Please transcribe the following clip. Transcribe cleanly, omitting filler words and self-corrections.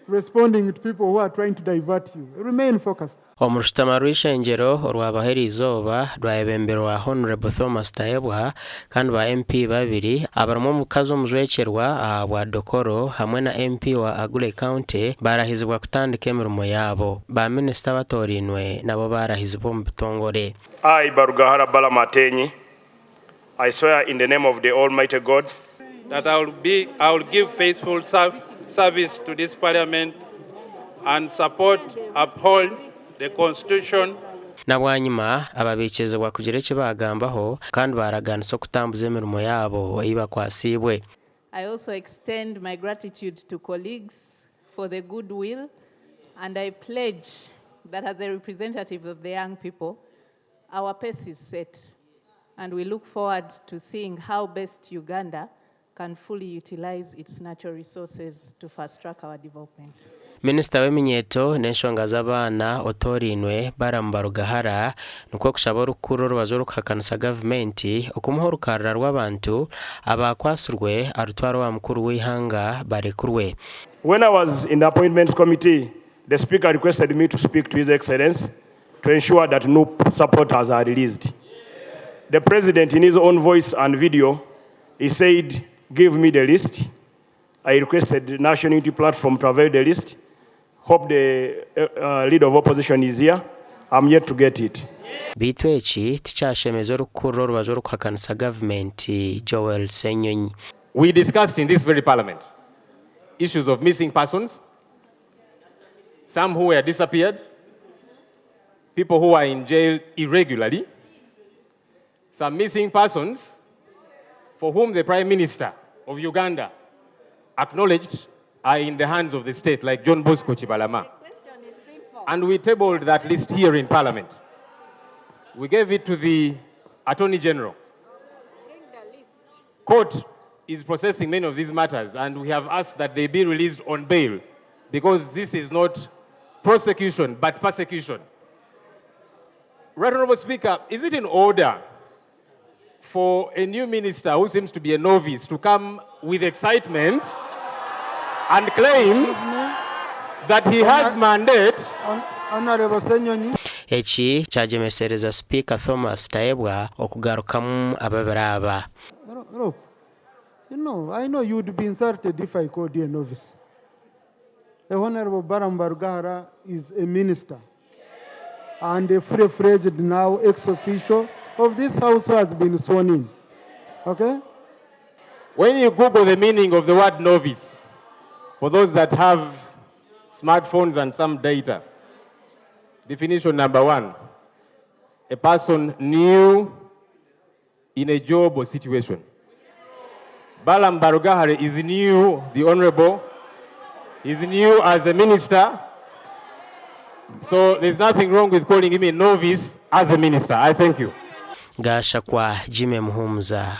responding to people who are trying to divert you. Remain focused. Omurushitama rw'ishengyero orwabahera izooba rwayebemberwa Honorable Thomas Tayebwa kandi ba MP babiri abarimu omukazi omujwekyerwa ahabwa Dokoro hamwe na MP wa Agule County barahizibwa kutandika emirimo yabo. Ba minista batorinwe nabo barahizibwa omu bitongore. I Barugahara Balamatenyi, I swear in the name of the Almighty God that I will give faithful service to this Parliament and uphold the Constitution. Nabwanyuma ababikizibwa kugira eki bagambaho kandi baraganisa okutambuza emirimo yabo ibakwasibwe. I also extend my gratitude to colleagues for the goodwill, and I pledge that as a representative of the young people, our pace is set, and we look forward to seeing how best Uganda can fully utilize its natural resources to fast-track our development. Minista w'eminyeto n'enshonga z'abaana otorinwe Barugahara nukwo kushaba orukuru orubaju rukuhakanisa gavumenti okumuha orukarra rw'abantu abakwasirwe arutwara wa mukuru w'ihanga barekurwe. When I was in the appointments committee, the speaker requested me to speak to His Excellency to ensure that no supporters are released. The President, in his own voice and video, he said, give me the list. I requested the National Unity Platform to avail the list. Hope the leader of opposition is here. I'm yet to get it. Bitu eki tikyashemeza orukuru orubaju rukuhakanisa gavumenti Joel Senyonyi. We discussed in this very parliament issues of missing persons, some who were disappeared, people who are in jail irregularly, some missing persons for whom the Prime Minister of Uganda acknowledged are in the hands of the state, like John Bosco Chibalama. The question is simple. And we tabled that list here in Parliament. We gave it to the Attorney General. Bring the list. Court is processing many of these matters, and we have asked that they be released on bail, because this is not prosecution, but persecution. Right Honorable Speaker, is it in order for a new minister who seems to be a novice to come with excitement and claim that he has mandate? Honorable Senyonyi. Eki kyajemesereza Speaker Thomas Tayebwa okugarukamu ababiraba. Look, I know you would be insulted if I called you a novice. The Honorable Barugahara is a minister and a full-fledged now ex-official of this house who has been sworn in. Okay? When you Google the meaning of the word novice, for those that have smartphones and some data, definition number 1, a person new in a job or situation. Barugahara is new, the Honorable, is new as a minister, so there's nothing wrong with calling him a novice as a minister. I thank you. Gasha kwa Jimmy Muhumuza